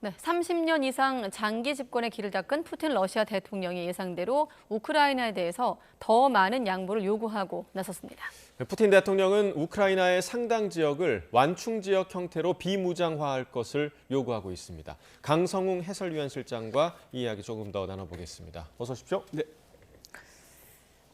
네, 30년 이상 장기 집권의 길을 닦은 푸틴 러시아 대통령이 예상대로 우크라이나에 대해서 더 많은 양보를 요구하고 나섰습니다. 푸틴 대통령은 우크라이나의 상당 지역을 완충 지역 형태로 비무장화할 것을 요구하고 있습니다. 강성웅 해설위원 실장과 이 이야기 조금 더 나눠보겠습니다. 어서 오십시오.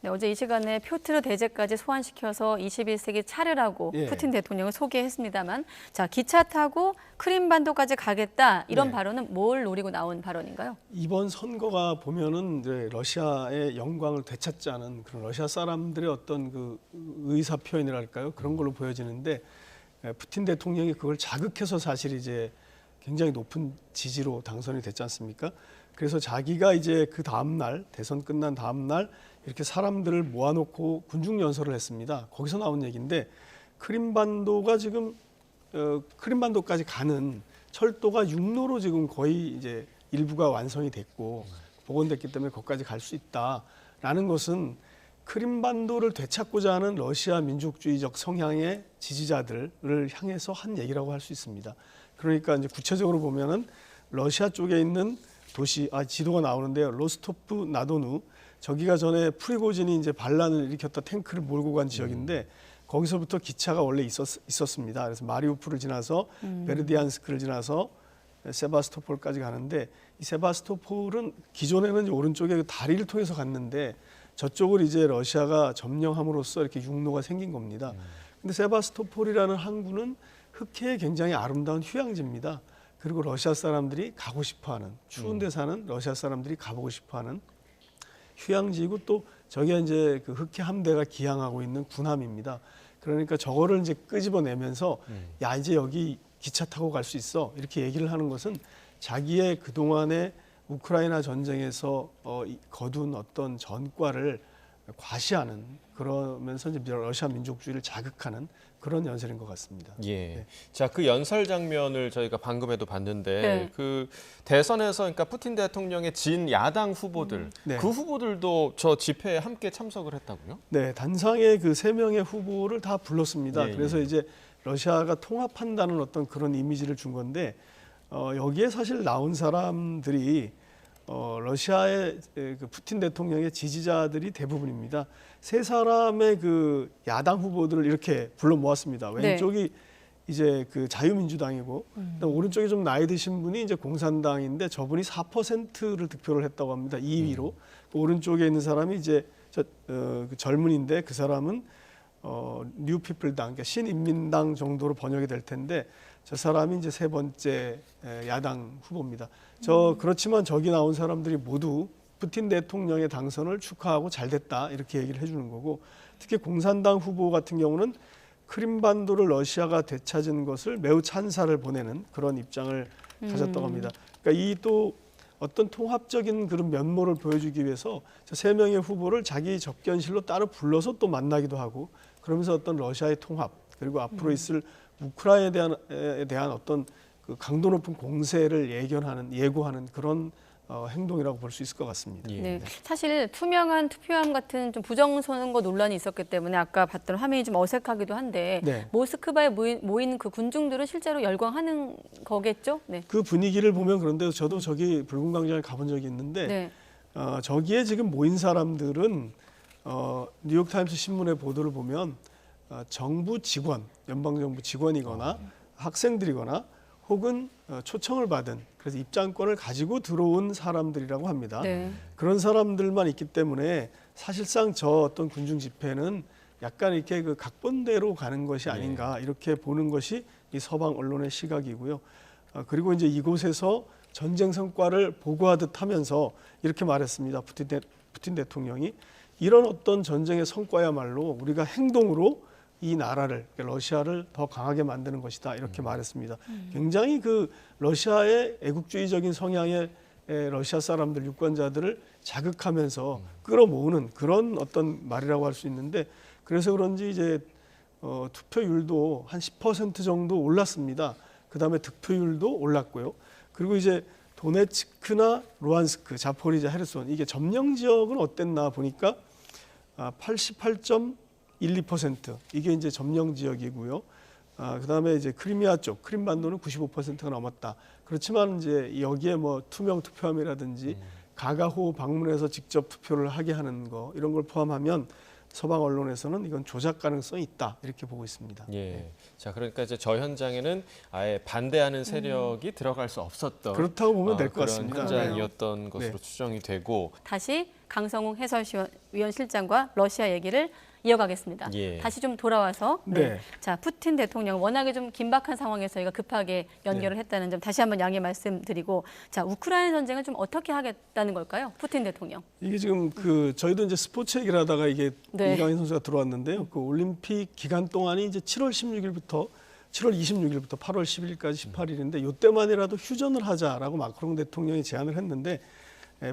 네, 어제 이 시간에 표트르 대제까지 소환시켜서 21세기 차르라고 푸틴 대통령을 소개했습니다만, 자, 기차 타고 크림반도까지 가겠다 이런 발언은 뭘 노리고 나온 발언인가요? 이번 선거가 보면은 이제 러시아의 영광을 되찾자는 그런 러시아 사람들의 어떤 그 의사 표현이랄까요? 그런 걸로 보여지는데, 푸틴 대통령이 그걸 자극해서 사실 이제 굉장히 높은 지지로 당선이 됐지 않습니까? 그래서 자기가 이제 그 다음 날, 대선 끝난 다음 날 이렇게 사람들을 모아놓고 군중 연설을 했습니다. 거기서 나온 얘기인데, 크림반도가 지금 크림반도까지 가는 철도가 육로로 지금 거의 이제 일부가 완성이 됐고 복원됐기 때문에 거기까지 갈 수 있다라는 것은 크림반도를 되찾고자 하는 러시아 민족주의적 성향의 지지자들을 향해서 한 얘기라고 할 수 있습니다. 그러니까 이제 구체적으로 보면은 러시아 쪽에 있는 도시, 지도가 나오는데요. 로스토프 나도누, 저기가 전에 프리고진이 이제 반란을 일으켰다 탱크를 몰고 간 지역인데, 거기서부터 기차가 원래 있었습니다. 그래서 마리우폴을 지나서 베르디안스크를 지나서 세바스토폴까지 가는데, 이 세바스토폴은 기존에는 이제 오른쪽에 다리를 통해서 갔는데 저쪽을 이제 러시아가 점령함으로써 이렇게 육로가 생긴 겁니다. 근데 세바스토폴이라는 항구는 흑해의 굉장히 아름다운 휴양지입니다. 그리고 러시아 사람들이 가고 싶어하는, 추운 데 사는 러시아 사람들이 가보고 싶어하는 휴양지이고, 또 저게 이제 그 흑해 함대가 기항하고 있는 군함입니다. 그러니까 저거를 이제 끄집어내면서 야, 이제 여기 기차 타고 갈 수 있어, 이렇게 얘기를 하는 것은 자기의 그동안의 우크라이나 전쟁에서 거둔 어떤 전과를 과시하는, 그러면서 이제 러시아 민족주의를 자극하는 그런 연설인 것 같습니다. 네. 자, 그 연설 장면을 저희가 방금에도 봤는데, 그 대선에서 그러니까 푸틴 대통령의 진 야당 후보들, 그 후보들도 저 집회에 함께 참석을 했다고요? 네, 단상에 그 3명의 후보를 다 불렀습니다. 그래서 이제 러시아가 통합한다는 어떤 그런 이미지를 준 건데, 여기에 사실 나온 사람들이 러시아의 그 푸틴 대통령의 지지자들이 대부분입니다. 3사람의 그 야당 후보들을 이렇게 불러 모았습니다. 왼쪽이 이제 그 자유민주당이고, 오른쪽에 좀 나이 드신 분이 이제 공산당인데, 저분이 4%를 득표를 했다고 합니다. 2위로. 오른쪽에 있는 사람이 이제 그 젊은인데, 그 사람은 뉴피플당, 그러니까 신인민당 정도로 번역이 될 텐데, 저 사람이 이제 3번째 야당 후보입니다. 그렇지만 저기 나온 사람들이 모두 푸틴 대통령의 당선을 축하하고 잘 됐다, 이렇게 얘기를 해주는 거고, 특히 공산당 후보 같은 경우는 크림반도를 러시아가 되찾은 것을 매우 찬사를 보내는 그런 입장을 가졌다고 합니다. 그러니까 이 또 어떤 통합적인 그런 면모를 보여주기 위해서 저 3명의 후보를 자기 접견실로 따로 불러서 또 만나기도 하고, 그러면서 어떤 러시아의 통합, 그리고 앞으로 있을 우크라이나에 대한 어떤 그 강도 높은 공세를 예고하는 그런 행동이라고 볼 수 있을 것 같습니다. 네, 사실 투명한 투표함 같은 좀 부정선거 논란이 있었기 때문에 아까 봤던 화면이 좀 어색하기도 한데, 모스크바에 모인 그 군중들은 실제로 열광하는 거겠죠? 네. 그 분위기를 보면, 그런데 저도 저기 붉은 광장에 가본 적이 있는데, 저기에 지금 모인 사람들은 뉴욕타임스 신문의 보도를 보면 정부 직원, 연방정부 직원이거나 학생들이거나 혹은 초청을 받은, 그래서 입장권을 가지고 들어온 사람들이라고 합니다. 그런 사람들만 있기 때문에 사실상 저 어떤 군중 집회는 약간 이렇게 그 각본대로 가는 것이 아닌가, 이렇게 보는 것이 이 서방 언론의 시각이고요. 그리고 이제 이곳에서 전쟁 성과를 보고하듯 하면서 이렇게 말했습니다. 푸틴 대통령이 이런 어떤 전쟁의 성과야말로 우리가 행동으로 이 나라를, 러시아를 더 강하게 만드는 것이다, 이렇게 말했습니다. 굉장히 그 러시아의 애국주의적인 성향의 러시아 사람들, 유권자들을 자극하면서 끌어모으는 그런 어떤 말이라고 할 수 있는데, 그래서 그런지 이제 투표율도 한 10% 정도 올랐습니다. 그다음에 득표율도 올랐고요. 그리고 이제 도네츠크나 루안스크, 자포리자, 헤르손, 이게 점령 지역은 어땠나 보니까 88.12%, 이게 이제 점령 지역이고요. 그다음에 이제 크리미아 쪽, 크림반도는 95%가 넘었다. 그렇지만 이제 여기에 뭐 투명 투표함이라든지 가가호 방문해서 직접 투표를 하게 하는 거 이런 걸 포함하면 서방 언론에서는 이건 조작 가능성이 있다 이렇게 보고 있습니다. 예. 자, 그러니까 이제 저 현장에는 아예 반대하는 세력이 들어갈 수 없었던 그렇다고 보면 될 것 같습니다. 그런 현장이었던 것으로 네. 추정이 되고. 다시 강성웅 해설위원 실장과 러시아 얘기를 이어가겠습니다. 예. 다시 좀 돌아와서 네. 자, 푸틴 대통령 워낙에 좀 긴박한 상황에서 저희가 급하게 연결을 했다는 점 다시 한번 양해 말씀드리고, 자, 우크라이나 전쟁을 좀 어떻게 하겠다는 걸까요? 푸틴 대통령. 이게 지금 저희도 이제 스포츠 얘기를 하다가 이게 네. 이강인 선수가 들어왔는데요. 그 올림픽 기간 동안이 이제 7월 26일부터 8월 10일까지 18일인데 이때만이라도 휴전을 하자라고 마크롱 대통령이 제안을 했는데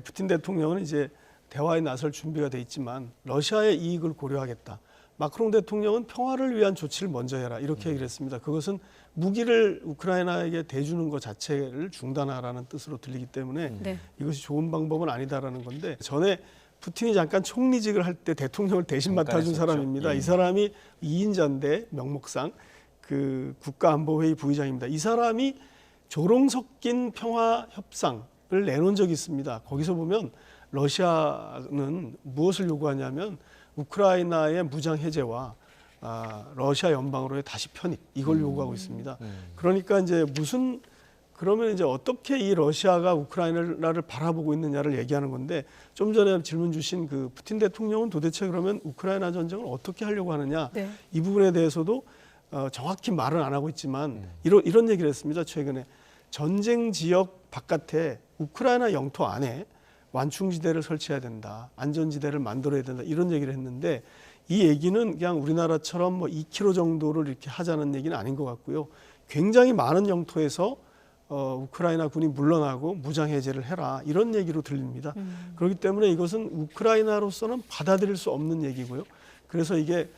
푸틴 대통령은 이제 대화에 나설 준비가 돼 있지만 러시아의 이익을 고려하겠다. 마크롱 대통령은 평화를 위한 조치를 먼저 해라 이렇게 얘기를 했습니다. 그것은 무기를 우크라이나에게 대주는 것 자체를 중단하라는 뜻으로 들리기 때문에 네. 이것이 좋은 방법은 아니다라는 건데 전에 푸틴이 잠깐 총리직을 할 때 대통령을 대신 맡아준 했었죠. 사람입니다. 예. 이 사람이 2인자인데 명목상 그 국가안보회의 부의장입니다. 이 사람이 조롱 섞인 평화협상을 내놓은 적이 있습니다. 거기서 보면 러시아는 무엇을 요구하냐면 우크라이나의 무장 해제와 러시아 연방으로의 다시 편입 이걸 요구하고 있습니다. 그러니까 이제 그러면 이제 어떻게 이 러시아가 우크라이나를 바라보고 있느냐를 얘기하는 건데 좀 전에 질문 주신 그 푸틴 대통령은 도대체 그러면 우크라이나 전쟁을 어떻게 하려고 하느냐 네. 이 부분에 대해서도 정확히 말은 안 하고 있지만 이런 얘기를 했습니다. 최근에 전쟁 지역 바깥에 우크라이나 영토 안에 완충지대를 설치해야 된다. 안전지대를 만들어야 된다. 이런 얘기를 했는데 이 얘기는 그냥 우리나라처럼 뭐 2km 정도를 이렇게 하자는 얘기는 아닌 것 같고요. 굉장히 많은 영토에서 우크라이나 군이 물러나고 무장 해제를 해라. 이런 얘기로 들립니다. 그렇기 때문에 이것은 우크라이나로서는 받아들일 수 없는 얘기고요. 그래서 이게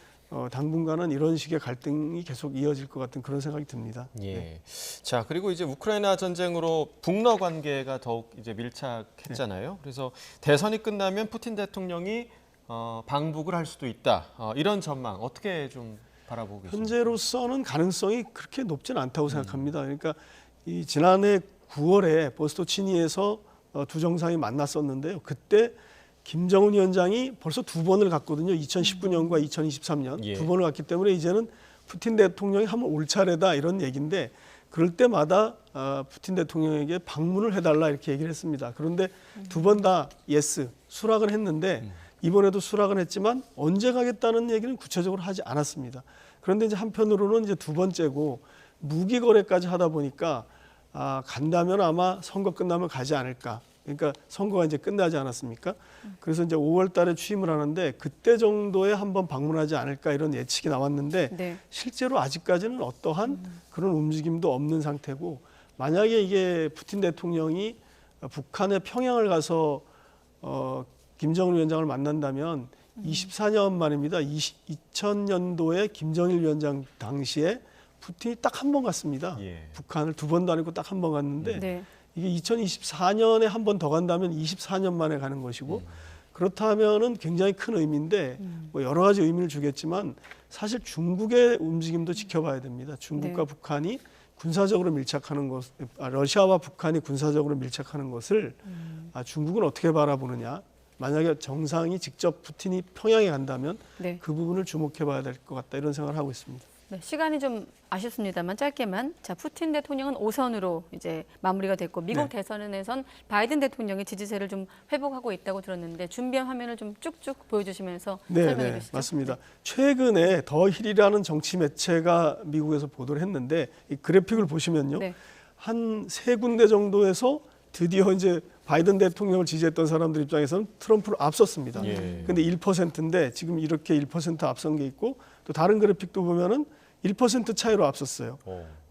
당분간은 이런 식의 갈등이 계속 이어질 것 같은 그런 생각이 듭니다. 예. 네. 자, 그리고 이제 우크라이나 전쟁으로 북러 관계가 더욱 이제 밀착했잖아요. 그래서 대선이 끝나면 푸틴 대통령이 방북을 할 수도 있다. 이런 전망 어떻게 좀 바라보고 계십니까? 현재로서는 가능성이 그렇게 높지는 않다고 생각합니다. 그러니까 이 지난해 9월에 보스토치니에서 두 정상이 만났었는데요. 그때 김정은 위원장이 벌써 두 번을 갔거든요. 2019년과 2023년 예. 두 번을 갔기 때문에 이제는 푸틴 대통령이 한번 올 차례다 이런 얘기인데 그럴 때마다 푸틴 대통령에게 방문을 해달라 이렇게 얘기를 했습니다. 그런데 두 번 다 예스 수락을 했는데 이번에도 수락은 했지만 언제 가겠다는 얘기는 구체적으로 하지 않았습니다. 그런데 이제 한편으로는 이제 두 번째고 무기 거래까지 하다 보니까 간다면 아마 선거 끝나면 가지 않을까. 그러니까 선거가 이제 끝나지 않았습니까? 그래서 이제 5월 달에 취임을 하는데 그때 정도에 한번 방문하지 않을까 이런 예측이 나왔는데 네. 실제로 아직까지는 어떠한 그런 움직임도 없는 상태고 만약에 이게 푸틴 대통령이 북한의 평양을 가서 김정은 위원장을 만난다면 24년 만입니다. 2000년도에 김정일 위원장 당시에 푸틴이 딱 한 번 갔습니다. 예. 북한을 두 번도 아니고 딱 한 번 갔는데 네. 이게 2024년에 한 번 더 간다면 24년 만에 가는 것이고 그렇다면은 굉장히 큰 의미인데 뭐 여러 가지 의미를 주겠지만 사실 중국의 움직임도 지켜봐야 됩니다. 중국과 네. 북한이 군사적으로 밀착하는 것, 러시아와 북한이 군사적으로 밀착하는 것을 중국은 어떻게 바라보느냐. 만약에 정상이 직접 푸틴이 평양에 간다면 네. 그 부분을 주목해봐야 될 것 같다 이런 생각을 하고 있습니다. 네, 시간이 좀 아쉽습니다만 짧게만 자 푸틴 대통령은 5선으로 이제 마무리가 됐고 미국 네. 대선에선 바이든 대통령이 지지세를 좀 회복하고 있다고 들었는데 준비한 화면을 좀 쭉쭉 보여주시면서 설명해 주시죠. 맞습니다. 최근에 더 힐이라는 정치 매체가 미국에서 보도를 했는데 이 그래픽을 보시면요, 네. 한 세 군데 정도에서 드디어 이제 바이든 대통령을 지지했던 사람들 입장에서는 트럼프를 앞섰습니다. 예. 근데 1%인데 지금 이렇게 1% 앞선 게 있고 또 다른 그래픽도 보면은 1% 차이로 앞섰어요.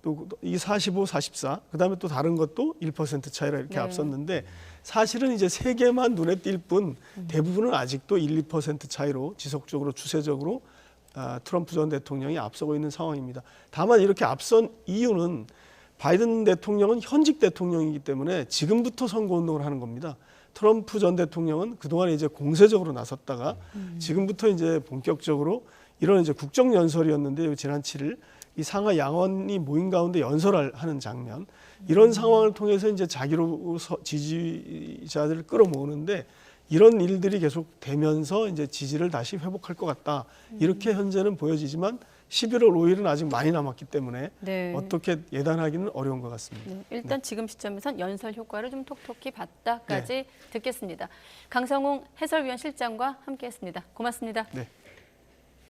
또 이 45, 44, 그다음에 또 다른 것도 1% 차이로 이렇게 네. 앞섰는데 사실은 이제 세 개만 눈에 띌 뿐 대부분은 아직도 1, 2% 차이로 지속적으로 추세적으로 트럼프 전 대통령이 앞서고 있는 상황입니다. 다만 이렇게 앞선 이유는 바이든 대통령은 현직 대통령이기 때문에 지금부터 선거운동을 하는 겁니다. 트럼프 전 대통령은 그동안 이제 공세적으로 나섰다가 지금부터 이제 본격적으로 이런 이제 국정연설이었는데요. 지난 7일 이 상하 양원이 모인 가운데 연설을 하는 장면. 이런 상황을 통해서 이제 자기로서 지지자들을 끌어모으는데 이런 일들이 계속 되면서 이제 지지를 다시 회복할 것 같다. 이렇게 현재는 보여지지만 11월 5일은 아직 많이 남았기 때문에 네. 어떻게 예단하기는 어려운 것 같습니다. 네, 일단 지금 시점에선 연설 효과를 좀 톡톡히 봤다까지 듣겠습니다. 강성웅 해설위원 실장과 함께했습니다. 고맙습니다. 네.